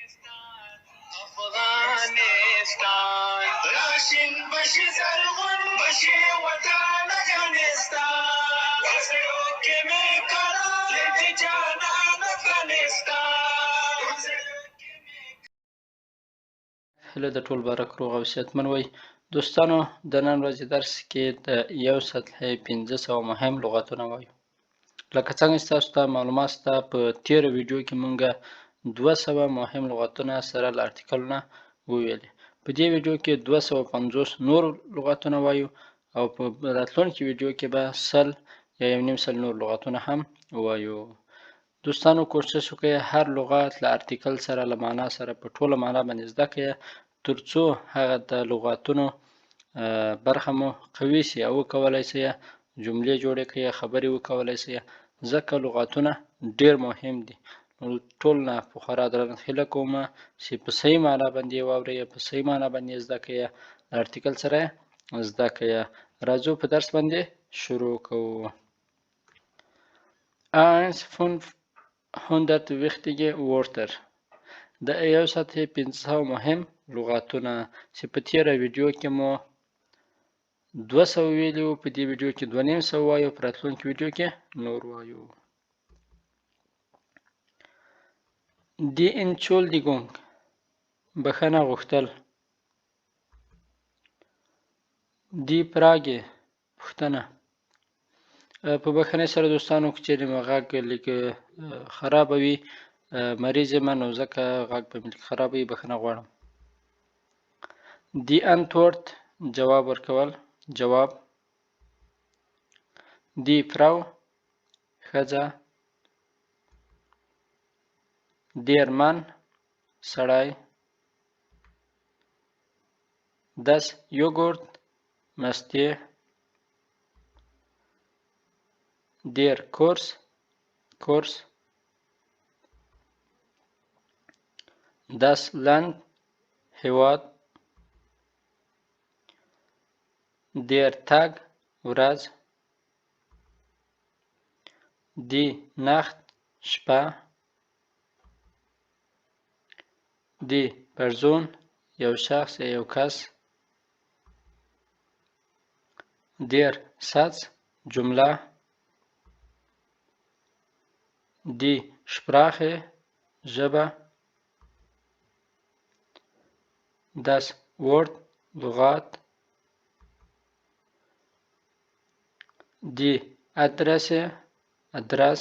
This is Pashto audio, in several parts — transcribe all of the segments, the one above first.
افغانستان راشن بشي زرغون بشي وطن افغانستان وزرو کې می کړه دې جانان افغانستان. هله د ټول بارک روغ او صحتمن وي دوستانو. د نن ورځې درس کې د یو سطحې 1500 مهم لغتونه وایو. لکه څنګه چې تاسو ته معلومات شته، په تیره ویډیو کې مونږ 200 مهم لغتونه سره له ارتیکلونه وویلې. په دې ویډیو کې 250 نور لغتونه وایو او په راتلونکي ویډیو کې به 100 یا 1.5 نور لغتونه هم وایو. دوستانو کوشش وکړئ هر لغت له ارتیکل سره له معنا سره په ټوله معنا باندې زده کړئ، ترڅو هغه د لغاتونو برخه مو قوي شي او وکولای شئ جملې جوړې کړئ، خبرې وکولای شئ، ځکه لغاتونه ډېر مهم دي. نو ټول نه په خورا درنښت هیله کوم چې په صحیح معنا باندې واورئ، په صحیح معنا باندې زده کړئ، له ارتیکل سره زده کړئ. راځو په درس باندې شروع کوو. 100 wichtige Wörter. د یو سطحې 500 مهم لغاتونه چې په تیره ویډیو کې مو 200 ویلي وو، په دې ویډیو کې 250 وایو، په راتلونکي ویډیو کې نور وایو. Die Entschuldigung بخښنه غوښتل. Die Frage پوښتنه. په بخښنې سره دوستانو که چیرې مو غږ لږ خرابه وي، مریض یم نو ځکه غږ به مې لږ خرابه وي، بخښنه غواړم. Die Antwort جواب ورکول، جواب. Die Frau ښځه. Der Mann سړی. Das Joghurt مستې. Der Kurs کورس. Das Land هېواد. Der Tag ورځ. Die Nacht شپه. Die Person یو شخص یا یو کس. Der Satz جمله. Die Sprache ژبه. Das Wort لغات. Die Adresse ادرس.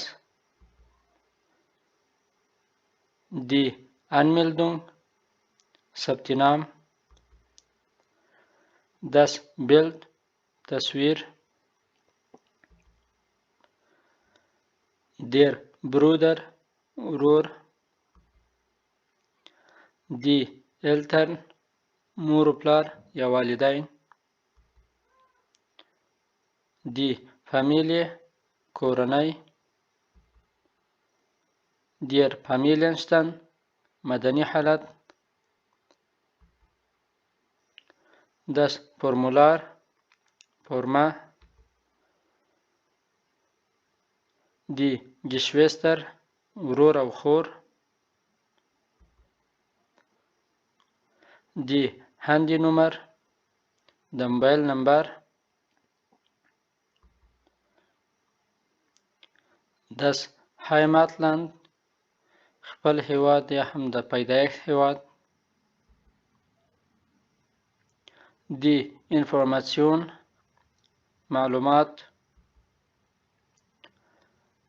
Die Anmeldung ثبت نام. Das Bild تصویر. Der Bruder ورور. Die Eltern مور و پلار یا والدین. Die Familie کورنۍ. Der Familienstand مدني حالت. Das Formular فرمه. Die Geschwister ورور او خور. Die Handynummer د موبایل نمبر. Das Heimatland خپل هیواد یا هم د پیدایښت هیواد. Die Information معلومات.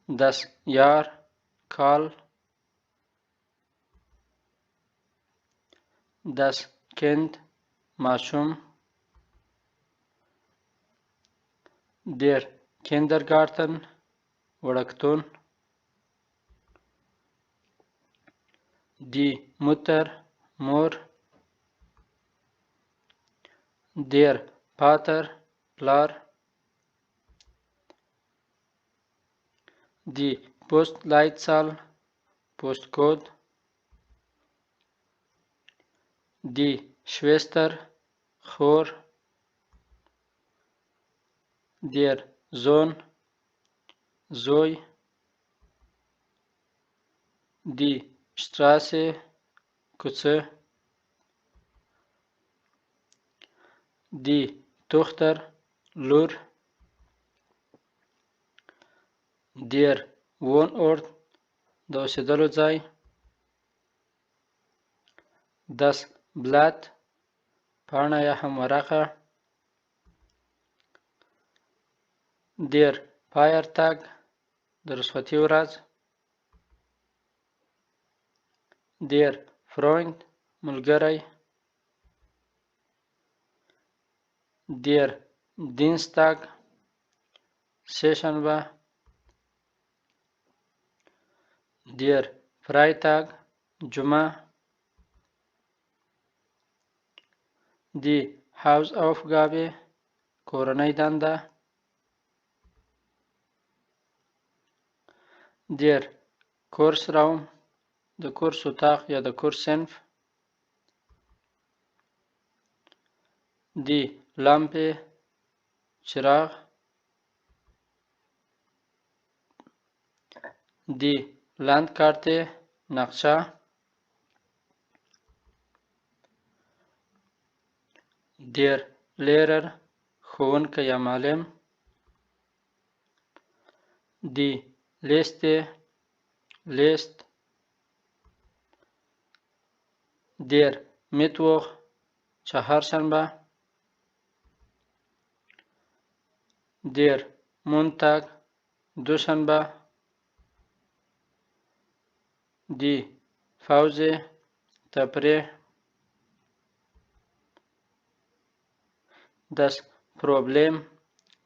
Das Jahr کال. Das Kind ماشوم. Der Kindergarten وړکتون. Die Mutter مور. Der Vater پلار. Die Postleitzahl پوسټ کود. Die Schwester خور. Der Sohn زوی. Die Straße کوڅه. دی دختر لور. دیر woonort د اوسېدلو ځای. das Blatt پاڼه یا هم ورقه. der Feiertag د رخصتي ورځ. der Freund ملګری. der Dienstag سه شنبه. der Freitag جمعه. die Hausaufgabe کورنۍ دنده. der Kursraum د کورس اتاق یا د کورس صنف. die Lampe چراغ. die Landkarte نقشه. der Lehrer ښوونکی یا معلم. die Liste لیست. der Mittwoch چهارشنبه. der Montag دوشنبه. die Pause تفریح. das Problem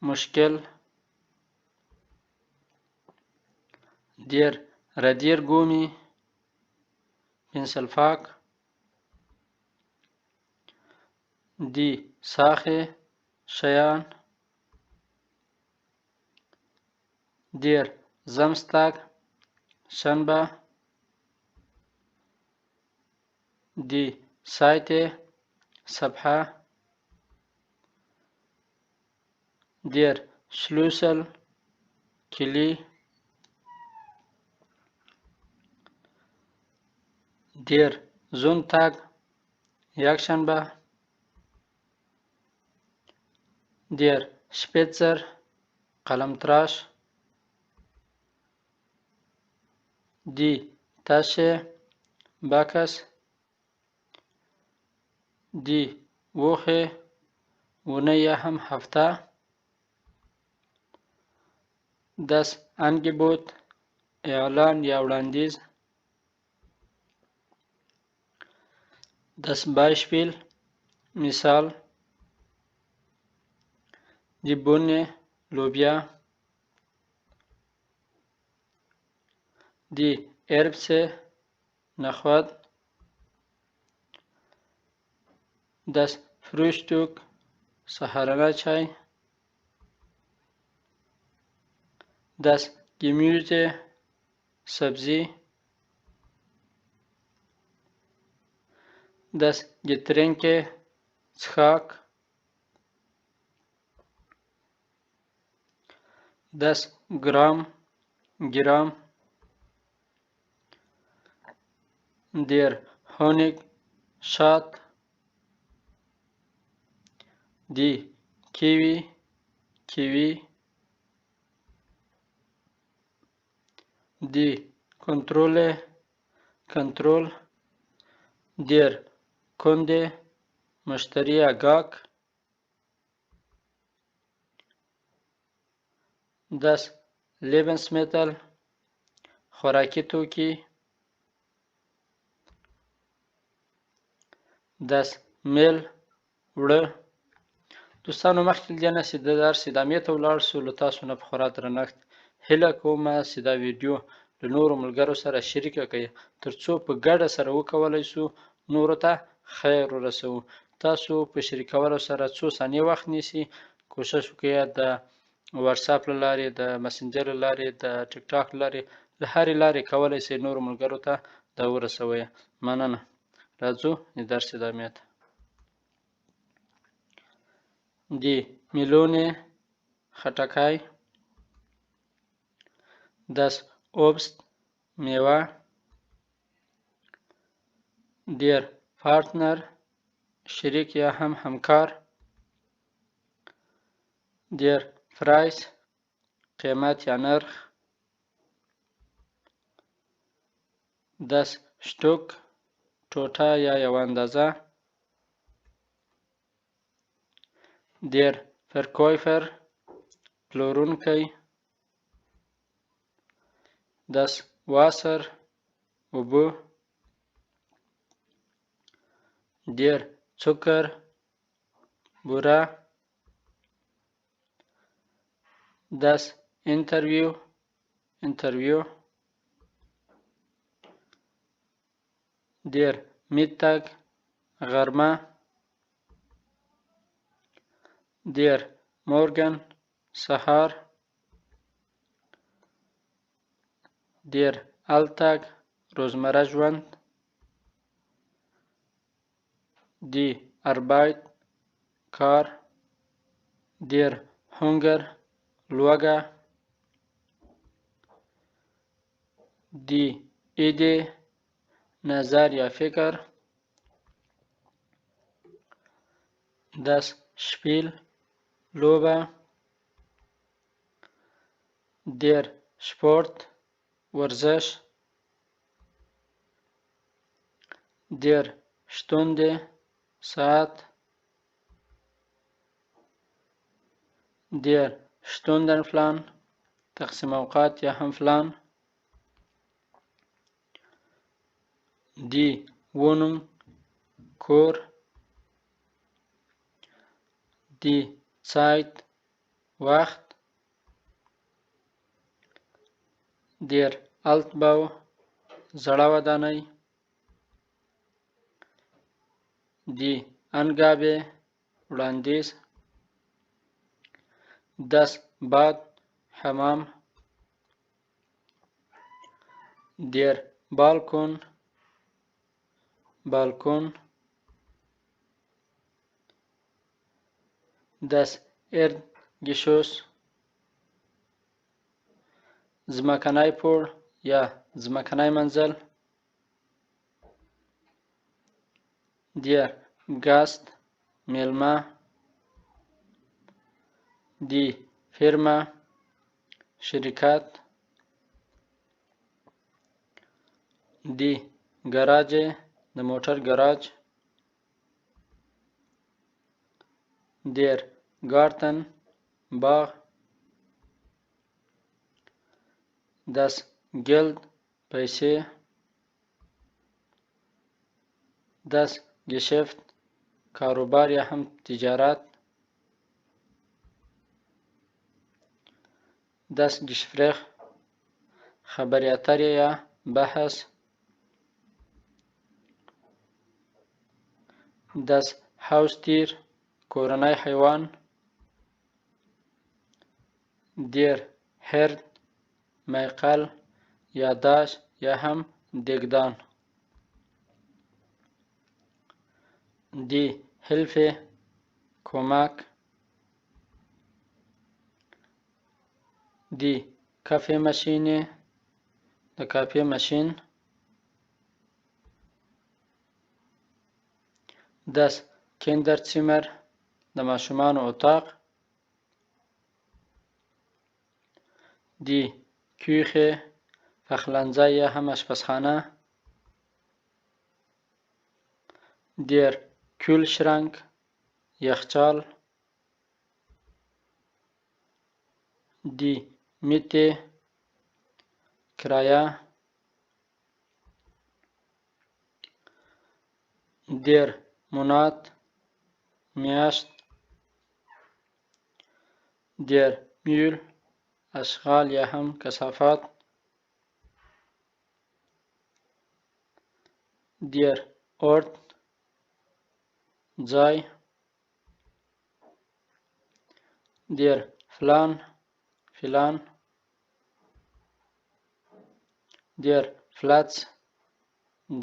مشکل. der Radiergummi پنسلفاک. die Sache شیان. der Samstag شنبه. die Seite صفحه. der Schlüssel کلی. der Sonntag یکشنبه. der Spitzer قلمتراش. die Tasche بکس. die Woche اونۍ یا هم هفته. das Angebot اعلان یا وړاندیز. das Beispiel مثال. die Bohne لوبیا. die Erbse نخود. das Frühstück سهارنی چای. das Gemüse سبزی. das Getränke څښاک. das Gramm گرام. der Honig شات. die Kiwi کیوی. die Kontrolle کنترول. der Kunde مشتری یا گاهک. das Lebensmittel خوراکي توکي. das Mehl اوړه. دوستانو مخکې له دې نه چې د درس ادامې ته ولاړ شو، له تاسو نه په خورا درنښت هیله کومه چې دا ویډیو له نورو ملګرو سره شریکه کړئ ترڅو په ګډه سره وکولی شو نورو ته خیر ورسوو. تاسو په شریکولو سره څو ثانیې وخت نیسي، کوشش وکړئ د واتساپ له لارې، د مسنجر له لارې، د ټیک ټاک له لارې، له هرې لارې کولی شئ نورو ملګرو ته دا ورسوئ. مننه. راځو د درس ادامې ته. die Melone خټکی. das Obst میوه. der Partner شریک یا هم همکار. der Preis قیمت یا نرخ. das Stück ټوټه یا یو اندازه. der Verkäufer پلورونکی. das Wasser اوبه. der Zucker بوره. das Interview انټرویو. der Mittag غرمه. der Morgen سهار. der Alltag روزمره ژوند. die Arbeit کار. der Hunger لوږه. die Idee نظر یا فکر. das Spiel لوبه. der Sport ورزش. der Stunde ساعت. der Stundenplan تقسیم اوقات یا هم پلان. die Wohnung کور. die Zeit وقت. der Altbau زړه ودانۍ. die Angabe وړاندیز. das Bad حمام. der Balkon بالکن. das Erdgeschoss ځمکنی پوړ یا ځمکنی منزل. der Gast میلمه. die Firma شرکت. die Garage د موټر ګراج. der Garten باغ. das Geld پیسې. das Geschäft کاروبار یا هم تجارت. das Gespräch خبرې اترې یا بحث. das Haustier کورنی حیوان. der Herd میقل یا داش یا هم دېګدان. die Hilfe کمک. die Kaffeemaschine د کافي ماشین. das Kinderzimmer د ماشومانو اتاق. die Küche پخلنځی یا هم اشپزخانه. der Kühlschrank یخچال. die Miete کرایه. der Monat میاشت. der Müll اشغال یا هم کثافات. der Ort ځای. der Plan فلان. der Platz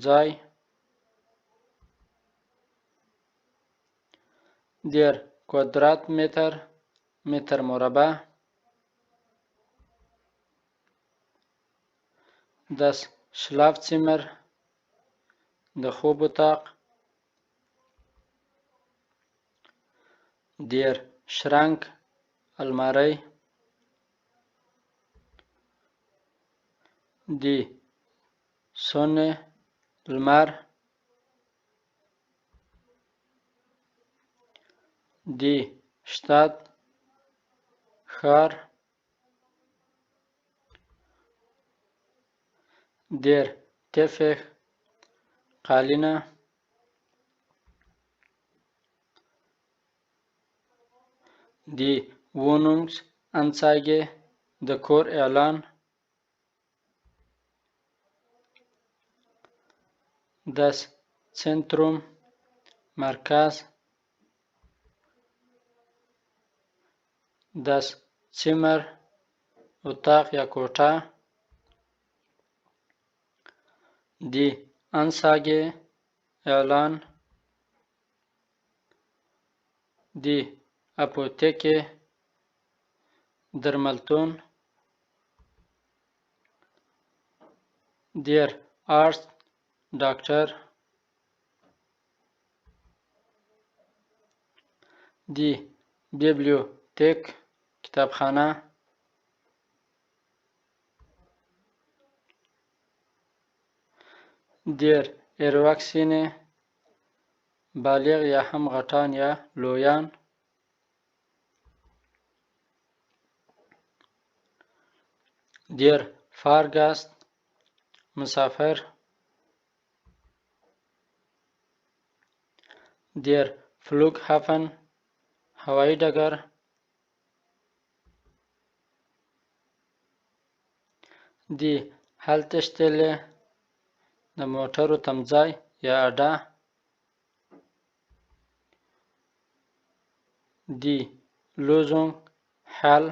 ځای. der Quadratmeter متر مربع. das Schlafzimmer د خوب اتاق. دیر شرنک الماری. دی سونه لمر. دی شتات ښار. دیر تفخ قالینه. دی Wohnungsanzeige د کور اعلان. Das Zentrum مرکز. Das Zimmer اتاق یا کوټه. Die Anzeige اعلان. Die Apotheke درملتون. Der Arzt ډاکټر. Die Bibliothek کتابخانه. Der Erwachsene بالغ یا هم غټان یا لویان. Der Fahrgast مسافر. Der Flughafen هوایي ډګر. Die Haltestelle د موټرو تمځای یا اډه. Die Lösung حل.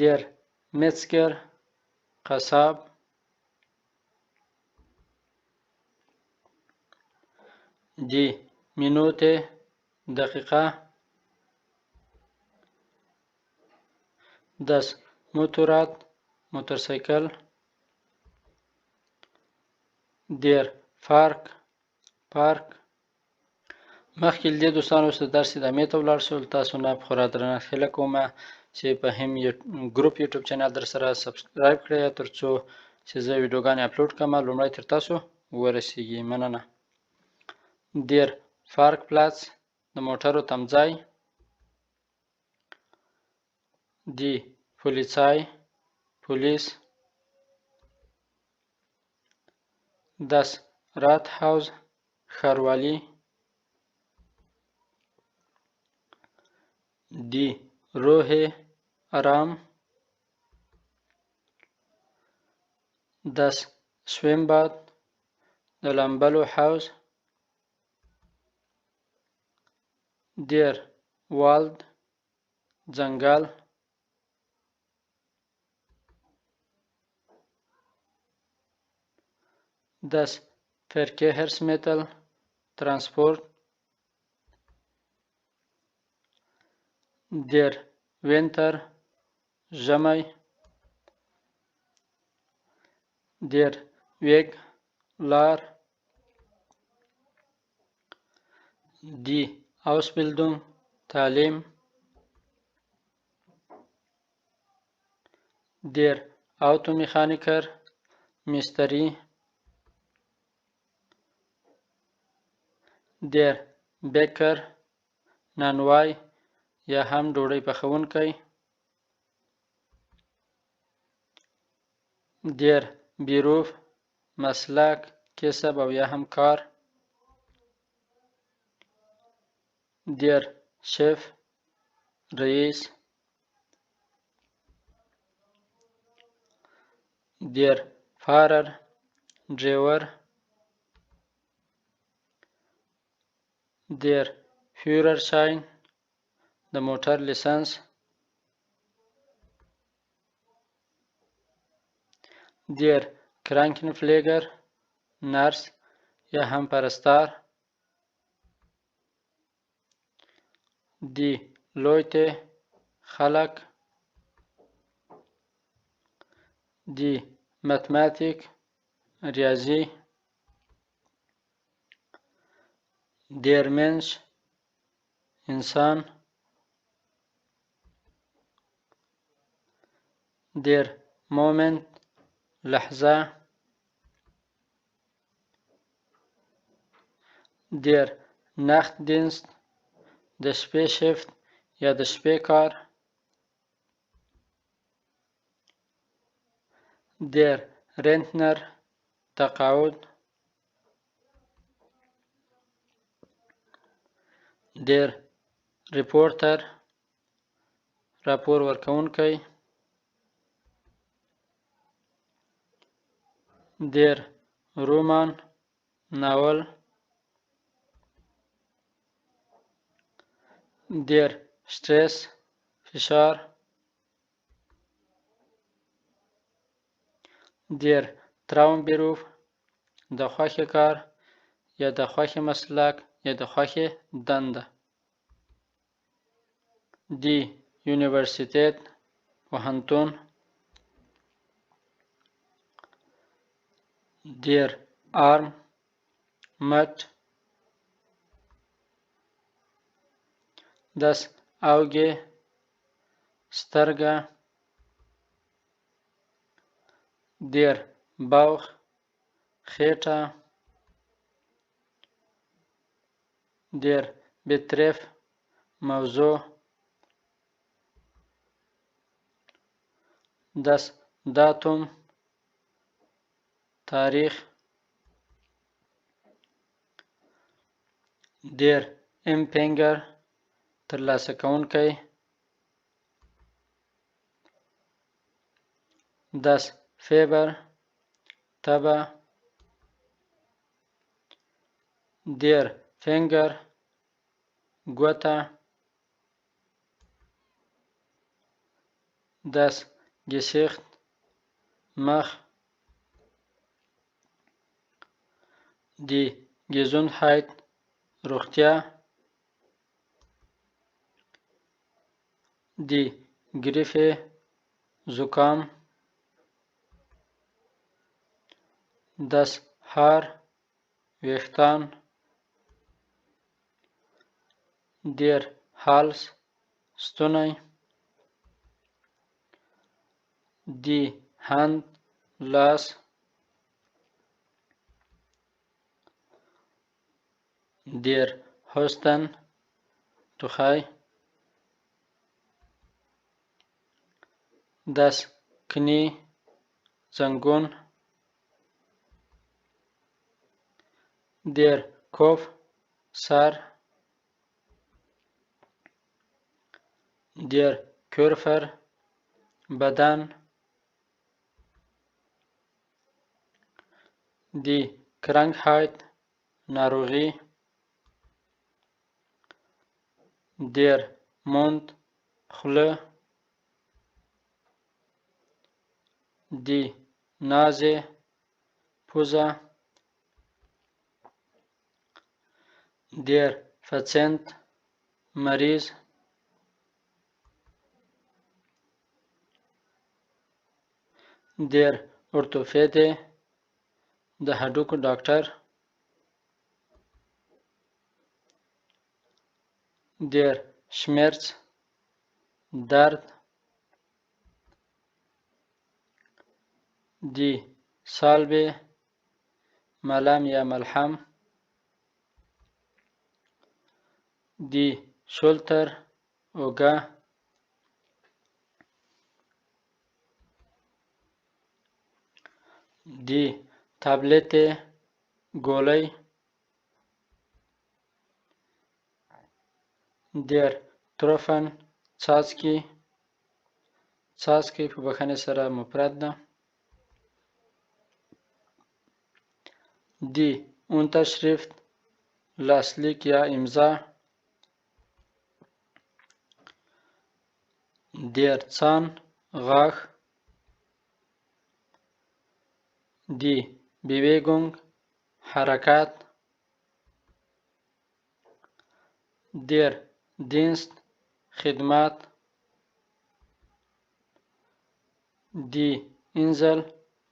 Der Metzger قصاب. Die Minute دقیقه. Das Motorrad موتورسایکل. Der پارک. مخکې له دې دوستانو اوس د درس ادامې ته ولاړ شو. تاسو نه په خورا درنښت هیله کوم چې په هم ګروپ یوټیوب چینل در سره سبسکرایب کړئ ترڅو چې زه ویډیوګانې اپلوډ کړم لومړی تر تاسو ورسیږي. مننه. Der Parkplatz د موټرو تمځای. Die Polizei پولیس. Das Rathaus ښاروالي. Die Ruhe آرام. Das Schwimmbad د لامبلو حوض. Der Wald ځنګل. Das Verkehrsmittel ترانسپورت. Der Winter ژمی. Der Weg لار. Die Ausbildung تعلیم. Der Automechaniker مستری. Der Bäcker نانوای یا هم ډوډۍ پخوونکی. Der Beruf مسلک کسب او یا هم کار. Der Chef رئیس. Der Fahrer ډریور. Der Führerschein د موټر لیسنس. Der Krankenpfleger نرس یا هم پرستار. Die Leute خلق. Die Mathematik ریاضی. der Mensch انسان. der Moment لحظه. der Nachtdienst د شپې شفت یا د شپې کار. der Rentner تقاعد. der Reporter راپور ورکوونکی. der Roman ناول. der Stress فشار. der Traumberuf د خوښې کار یا د خوښې مسلک یا د خوښې دنده. die Universität پوهنتون. der Arm مټ. das Auge سترګه. der Bauch خېټه. der Betreff موضوع. das Datum تاریخ. der Empfänger ترلاسه کوونکی. das Fieber تبه. der Finger ګوته. das Gesicht مخ. die Gesundheit روغتیا. die Grippe زکام. das Haar ویښتان. der Hals ستونی. die Hand لاس. der Hosten ټوخی. das Knie زنګون. der Kopf سر. der Körper بدن. die Krankheit ناروغي. der Mund خوله. die Nase پوزه. der Patient مریض. der Orthopäde د هډوکو ډاکټر. der Schmerz درد. die Salbe ملم یا ملحم. die Schulter اوږه. die Tablette ګولۍ. der Tropfen څاڅکي. څاڅکي په بخښنې سره مفرد ده. die Unterschrift لاسلیک یا امضا. der Zahn غاښ. die Bewegung حرکت. der Dienst خدمت. die Insel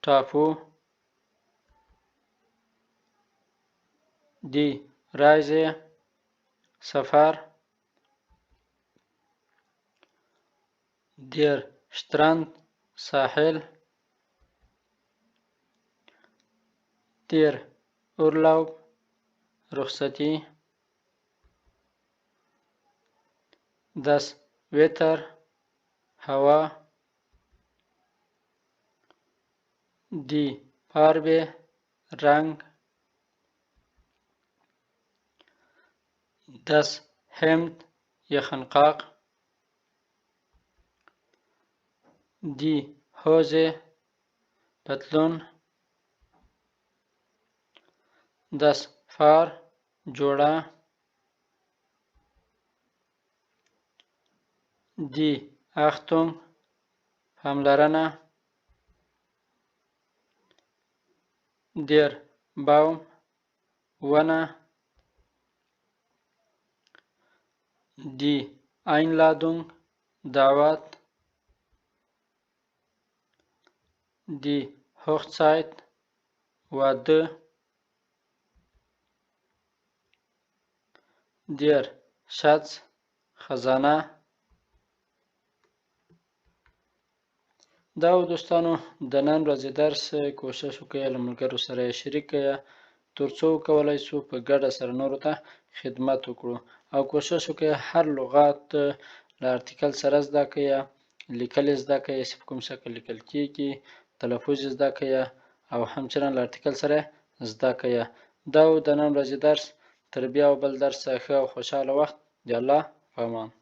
ټاپو. Die Reise سفر. Der Strand ساحل. Der Urlaub رخصتی. Das Wetter هوا. Die Farbe رنگ. Das Hemd یخنقاق. Die Hose پتلون. Das Fahr جوړه. Die Achtung پاملرنه. Der Baum ونه. Die Einladung دعوت. Die Hochzeit واده. Der Schatz خزانه. دا و دوستانو د نن ورځې درس کوشش وکړئ له ملګرو سره یې شریک کړئ تر څو وکولای شو په ګډه سره نورو ته خدمت وکړو او کوشش وکړئ هر لغات له ارتیکل سره زده کړئ لیکل یې زده کړئ چې په کوم شکل لیکل کیږي تلفظ یې زده کړئ او همچنان له ارتیکل سره زده کړئ دا و د نن ورځې درس تر بیا او بل درس ښه او خوشحاله وخت د الله په امان